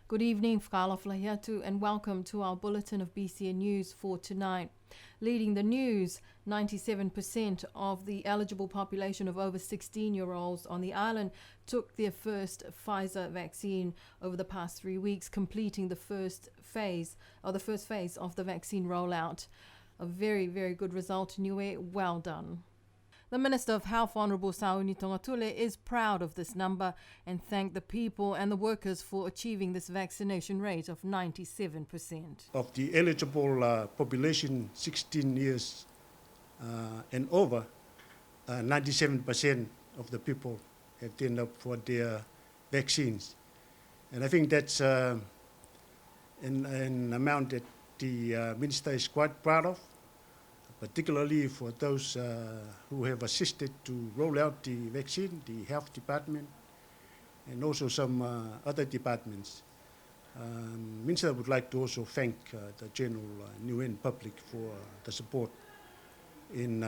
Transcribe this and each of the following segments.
Good evening, Whakala Flahiatu, and welcome to our bulletin of BCN News for tonight. Leading the news, 97% of the eligible population of over 16-year-olds on the island took their first Pfizer vaccine over the past 3 weeks, completing the first phase of the vaccine rollout. A very, very good result, Niue. Well done. The Minister of Health, Honourable Sauni Tongatule, is proud of this number and thanked the people and the workers for achieving this vaccination rate of 97%. Of the eligible population 16 years and over, 97% of the people have turned up for their vaccines. And I think that's an amount that the Minister is quite proud of, particularly for those who have assisted to roll out the vaccine, the health department, and also some other departments. Minister would like to also thank the general Niuean public for the support in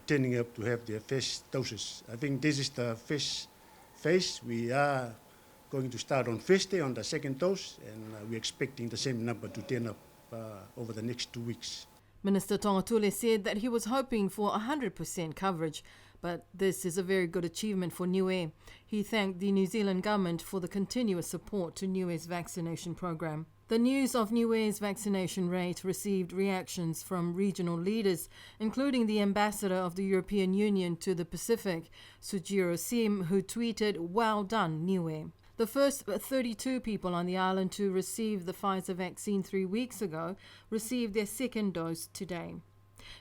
turning up to have their first doses. I think this is the first phase. We are going to start on Thursday on the second dose, and we're expecting the same number to turn up over the next 2 weeks. Minister Tongatule said that he was hoping for 100% coverage, but this is a very good achievement for Niue. He thanked the New Zealand government for the continuous support to Niue's vaccination program. The news of Niue's vaccination rate received reactions from regional leaders, including the ambassador of the European Union to the Pacific, Sujiro Sim, who tweeted, "Well done, Niue." The first 32 people on the island to receive the Pfizer vaccine 3 weeks ago received their second dose today.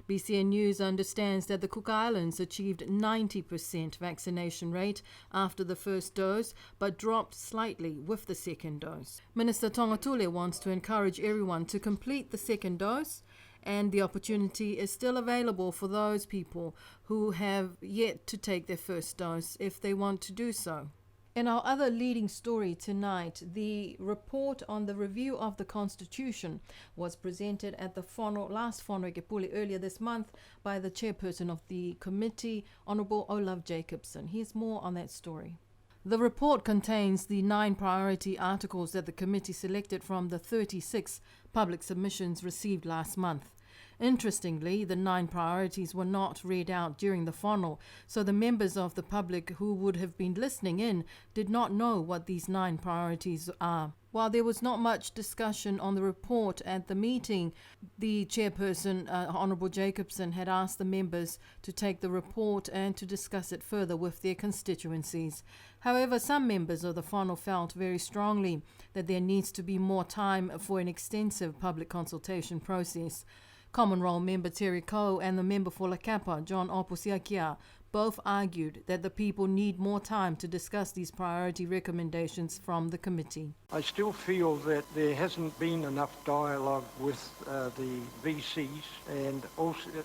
BCN News understands that the Cook Islands achieved 90% vaccination rate after the first dose, but dropped slightly with the second dose. Minister Tongatule wants to encourage everyone to complete the second dose, and the opportunity is still available for those people who have yet to take their first dose if they want to do so. In our other leading story tonight, the report on the review of the Constitution was presented at the last Whanau Kepule earlier this month by the chairperson of the committee, Honourable Olaf Jacobson. Here's more on that story. The report contains the 9 priority articles that the committee selected from the 36 public submissions received last month. Interestingly, the 9 priorities were not read out during the whanau, so the members of the public who would have been listening in did not know what these 9 priorities are. While there was not much discussion on the report at the meeting, the chairperson, Honourable Jacobson, had asked the members to take the report and to discuss it further with their constituencies. However, some members of the whanau felt very strongly that there needs to be more time for an extensive public consultation process. Common Roll member Terry Coe and the member for Lakapa, John Opusiakia, both argued that the people need more time to discuss these priority recommendations from the committee. I still feel that there hasn't been enough dialogue with the VCs, and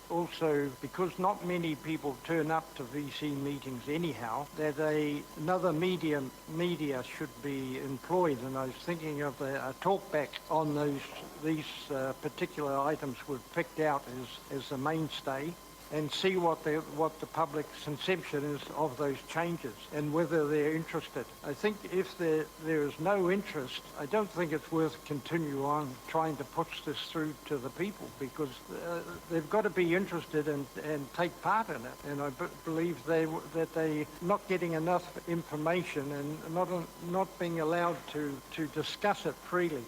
also because not many people turn up to VC meetings anyhow, that another media should be employed. And I was thinking of a talkback on these particular items we've picked out as the mainstay, and see what the public's conception is of those changes and whether they're interested. I think if there is no interest, I don't think it's worth continue on trying to push this through to the people, because they've got to be interested and take part in it. And I believe that they're not getting enough information and not being allowed to discuss it freely.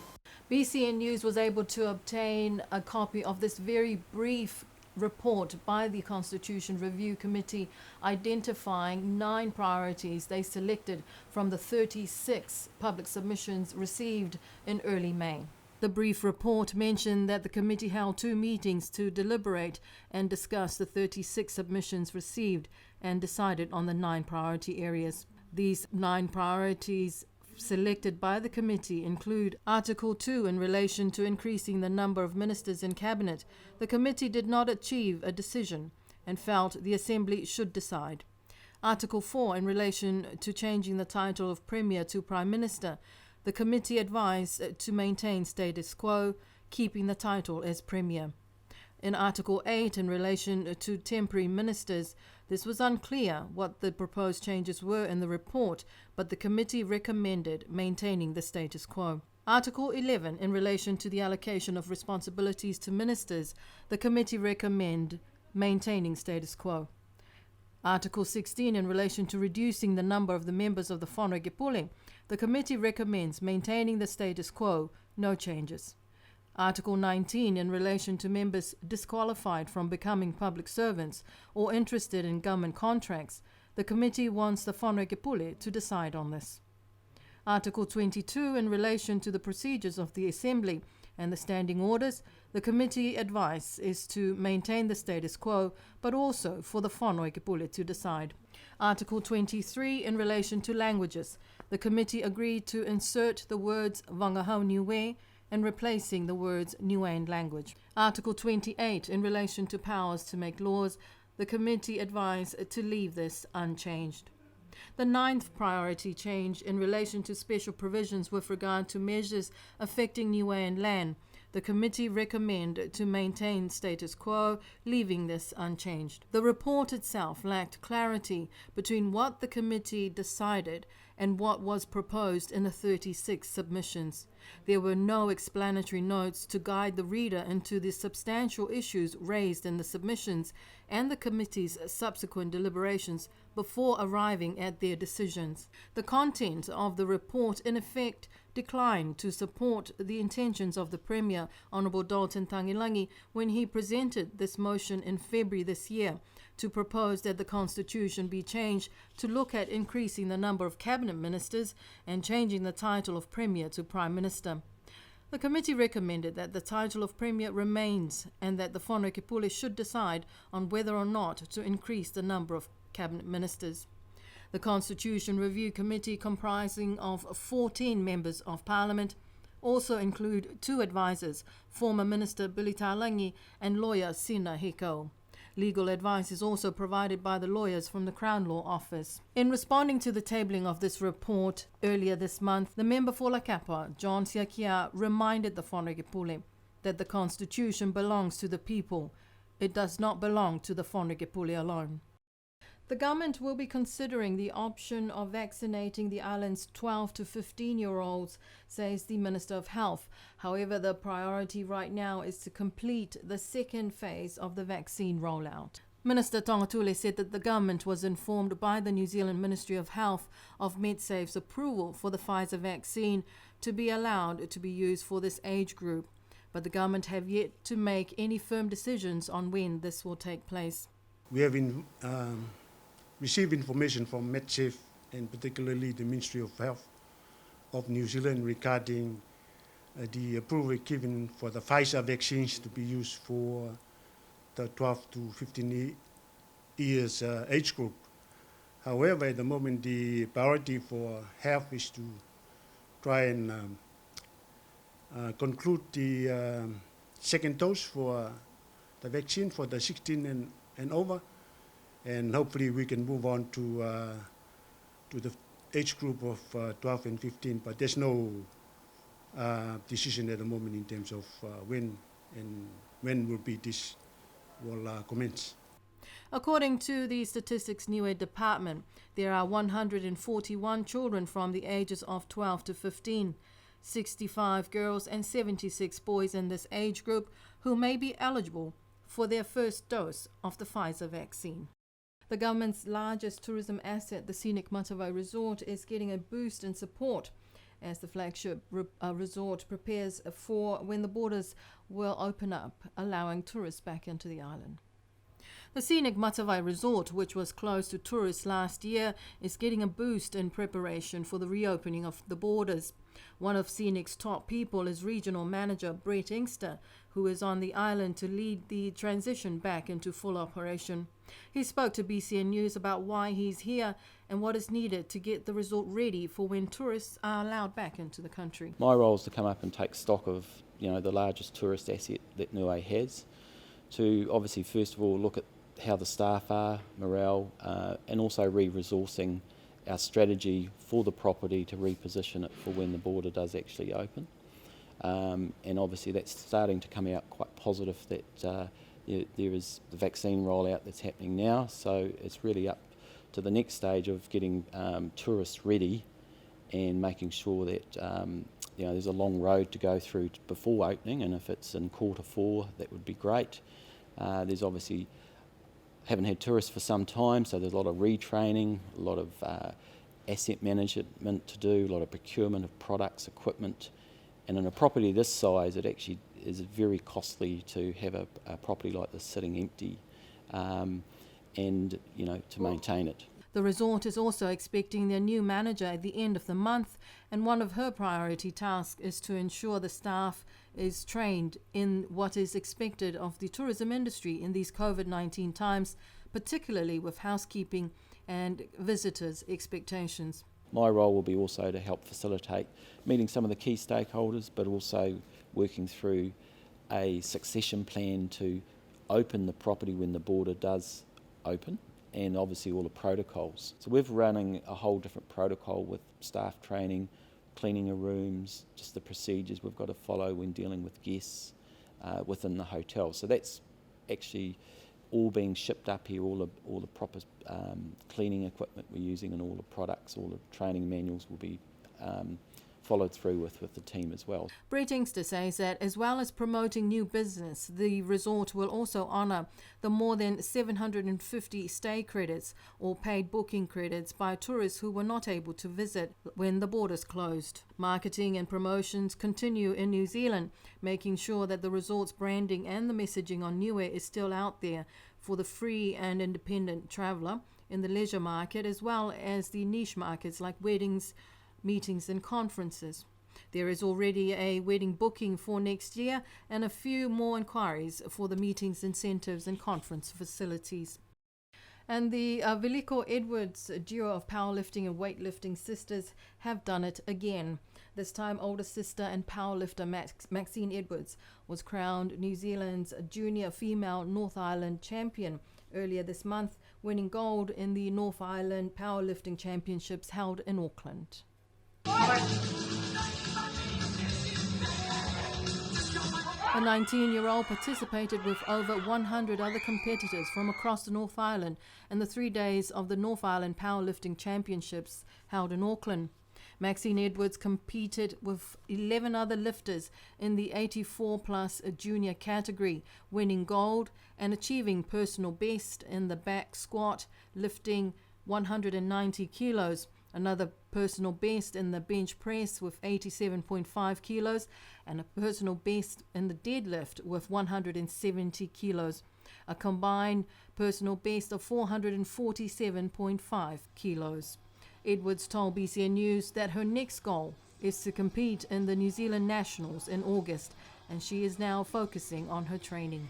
BCN News was able to obtain a copy of this very brief report by the Constitution Review Committee identifying 9 priorities they selected from the 36 public submissions received in early May. The brief report mentioned that the committee held 2 meetings to deliberate and discuss the 36 submissions received and decided on the 9 priority areas. These 9 priorities selected by the committee include Article 2 in relation to increasing the number of ministers in cabinet. The committee did not achieve a decision and felt the Assembly should decide. Article 4 in relation to changing the title of Premier to Prime Minister. The committee advised to maintain status quo, keeping the title as Premier. In Article 8, in relation to temporary ministers, this was unclear what the proposed changes were in the report, but the committee recommended maintaining the status quo. Article 11, in relation to the allocation of responsibilities to ministers, the committee recommend maintaining status quo. Article 16, in relation to reducing the number of the members of the Whanau Pule, the committee recommends maintaining the status quo, no changes. Article 19, in relation to members disqualified from becoming public servants or interested in government contracts, the committee wants the Whanau Pule to decide on this. Article 22, in relation to the procedures of the Assembly and the standing orders, the committee advice is to maintain the status quo, but also for the Whanau Pule to decide. Article 23, in relation to languages, the committee agreed to insert the words Wangahau Niue and replacing the words Niuean language. Article 28, in relation to powers to make laws, the committee advised to leave this unchanged. The ninth priority change in relation to special provisions with regard to measures affecting Niuean land, the committee recommend to maintain status quo, leaving this unchanged. The report itself lacked clarity between what the committee decided and what was proposed in the 36 submissions. There were no explanatory notes to guide the reader into the substantial issues raised in the submissions and the committee's subsequent deliberations before arriving at their decisions. The content of the report, in effect, declined to support the intentions of the Premier, Honourable Dalton Tangilangi, when he presented this motion in February this year to propose that the Constitution be changed to look at increasing the number of cabinet ministers and changing the title of Premier to Prime Minister. The committee recommended that the title of Premier remains and that the Whanau Pule should decide on whether or not to increase the number of cabinet ministers. The Constitution Review Committee, comprising of 14 members of Parliament, also include 2 advisors, former Minister Billy Talangi and lawyer Sina Heko. Legal advice is also provided by the lawyers from the Crown Law Office. In responding to the tabling of this report earlier this month, the member for Lakapa, John Siakia, reminded the Whanau Pule that the Constitution belongs to the people. It does not belong to the Whanau Pule alone. The government will be considering the option of vaccinating the island's 12 to 15-year-olds, says the Minister of Health. However, the priority right now is to complete the second phase of the vaccine rollout. Minister Tongatule said that the government was informed by the New Zealand Ministry of Health of MedSafe's approval for the Pfizer vaccine to be allowed to be used for this age group, but the government have yet to make any firm decisions on when this will take place. We have received information from MedSafe and particularly the Ministry of Health of New Zealand regarding the approval given for the Pfizer vaccines to be used for the 12 to 15 years age group. However, at the moment, the priority for health is to try and conclude the second dose for the vaccine for the 16 and over, and hopefully we can move on to the age group of 12 and 15. But there's no decision at the moment in terms of when will be this will commence. According to the Statistics Niue Department, there are 141 children from the ages of 12 to 15, 65 girls and 76 boys in this age group who may be eligible for their first dose of the Pfizer vaccine. The government's largest tourism asset, the Scenic Matavai Resort, is getting a boost in support as the flagship resort prepares for when the borders will open up, allowing tourists back into the island. The Scenic Matavai Resort, which was closed to tourists last year, is getting a boost in preparation for the reopening of the borders. One of Scenic's top people is Regional Manager Brett Inkster, who is on the island to lead the transition back into full operation. He spoke to BCN News about why he's here and what is needed to get the resort ready for when tourists are allowed back into the country. My role is to come up and take stock of, the largest tourist asset that Niue has, to obviously first of all look at how the staff are, morale, and also re-resourcing our strategy for the property to reposition it for when the border does actually open. And obviously that's starting to come out quite positive that there is the vaccine rollout that's happening now, so it's really up to the next stage of getting tourists ready and making sure that there's a long road to go through before opening, and if it's in Q4, that would be great. There's obviously haven't had tourists for some time, so there's a lot of retraining, a lot of asset management to do, a lot of procurement of products, equipment, and in a property this size, it actually is very costly to have a property like this sitting empty, and to maintain it. The resort is also expecting their new manager at the end of the month, and one of her priority tasks is to ensure the staff is trained in what is expected of the tourism industry in these COVID-19 times, particularly with housekeeping and visitors' expectations. My role will be also to help facilitate meeting some of the key stakeholders, but also working through a succession plan to open the property when the border does open, and obviously all the protocols. So we're running a whole different protocol with staff training, cleaning of rooms, just the procedures we've got to follow when dealing with guests within the hotel. So that's actually all being shipped up here, all the proper cleaning equipment we're using, and all the products, all the training manuals will be followed through with the team as well. Brett Inkster says that as well as promoting new business, the resort will also honour the more than 750 stay credits or paid booking credits by tourists who were not able to visit when the borders closed. Marketing and promotions continue in New Zealand, making sure that the resort's branding and the messaging on Niue is still out there for the free and independent traveller in the leisure market, as well as the niche markets like weddings, meetings and conferences. There is already a wedding booking for next year and a few more inquiries for the meetings, incentives and conference facilities. And the Veliko Edwards duo of powerlifting and weightlifting sisters have done it again. This time, older sister and powerlifter Maxine Edwards was crowned New Zealand's junior female North Island champion earlier this month, winning gold in the North Island Powerlifting Championships held in Auckland. The 19-year-old participated with over 100 other competitors from across the North Island in the 3 days of the North Island Powerlifting Championships held in Auckland. Maxine Edwards competed with 11 other lifters in the 84-plus junior category, winning gold and achieving personal best in the back squat, lifting 190 kilos. Another personal best in the bench press with 87.5 kilos and a personal best in the deadlift with 170 kilos. A combined personal best of 447.5 kilos. Edwards told BCN News that her next goal is to compete in the New Zealand Nationals in August, and she is now focusing on her training.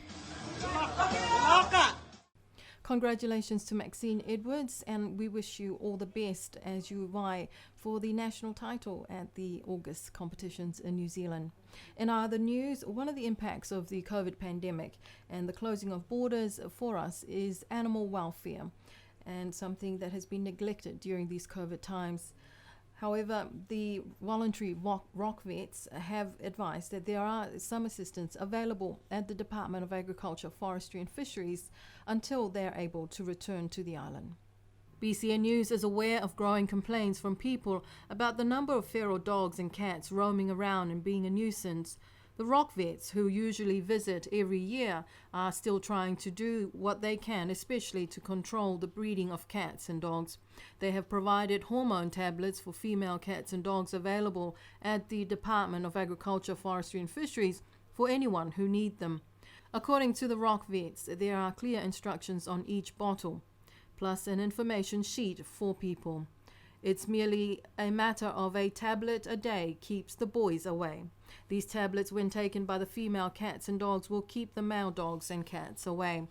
Congratulations to Maxine Edwards, and we wish you all the best as you vie for the national title at the August competitions in New Zealand. In other news, one of the impacts of the COVID pandemic and the closing of borders for us is animal welfare, and something that has been neglected during these COVID times. However, the voluntary rock vets have advised that there are some assistance available at the Department of Agriculture, Forestry and Fisheries until they are able to return to the island. BCN News is aware of growing complaints from people about the number of feral dogs and cats roaming around and being a nuisance. The rock vets, who usually visit every year, are still trying to do what they can, especially to control the breeding of cats and dogs. They have provided hormone tablets for female cats and dogs available at the Department of Agriculture, Forestry and Fisheries for anyone who need them. According to the rock vets, there are clear instructions on each bottle, plus an information sheet for people. It's merely a matter of a tablet a day keeps the boys away. These tablets, when taken by the female cats and dogs, will keep the male dogs and cats away.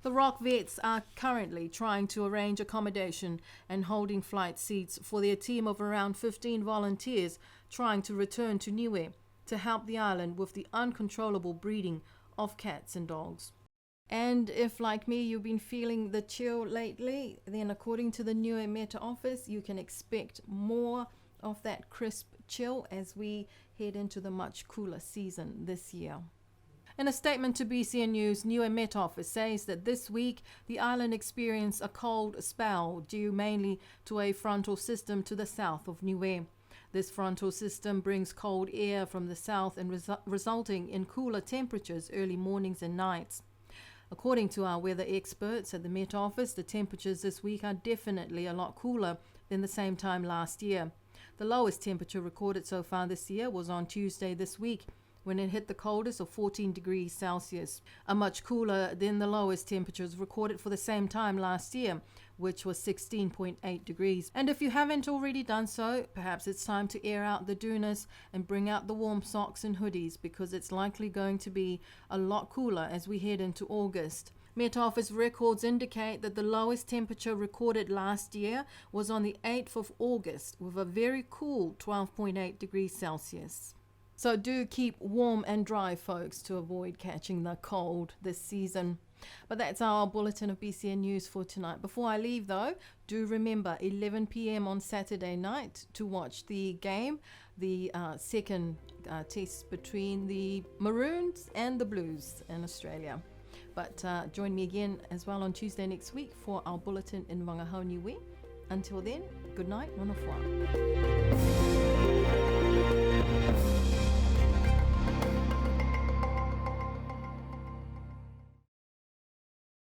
The rock vets are currently trying to arrange accommodation and holding flight seats for their team of around 15 volunteers trying to return to Niue to help the island with the uncontrollable breeding of cats and dogs. And if, like me, you've been feeling the chill lately, then according to the Niue Meta office, you can expect more of that crisp chill as we head into the much cooler season this year. In a statement to BCN News, Niue Met Office says that this week the island experienced a cold spell due mainly to a frontal system to the south of Niue. This frontal system brings cold air from the south and resulting in cooler temperatures early mornings and nights. According to our weather experts at the Met Office, the temperatures this week are definitely a lot cooler than the same time last year. The lowest temperature recorded so far this year was on Tuesday this week, when it hit the coldest of 14 degrees Celsius, a much cooler than the lowest temperatures recorded for the same time last year, which was 16.8 degrees. And if you haven't already done so, perhaps it's time to air out the doonas and bring out the warm socks and hoodies, because it's likely going to be a lot cooler as we head into August. Met Office records indicate that the lowest temperature recorded last year was on the 8th of August with a very cool 12.8 degrees Celsius. So do keep warm and dry, folks, to avoid catching the cold this season. But that's our bulletin of BCN News for tonight. Before I leave, though, do remember 11 p.m. on Saturday night to watch the game, the second test between the Maroons and the Blues in Australia. But join me again as well on Tuesday next week for our bulletin in Wangahau Niue. Until then, good night, mana whā.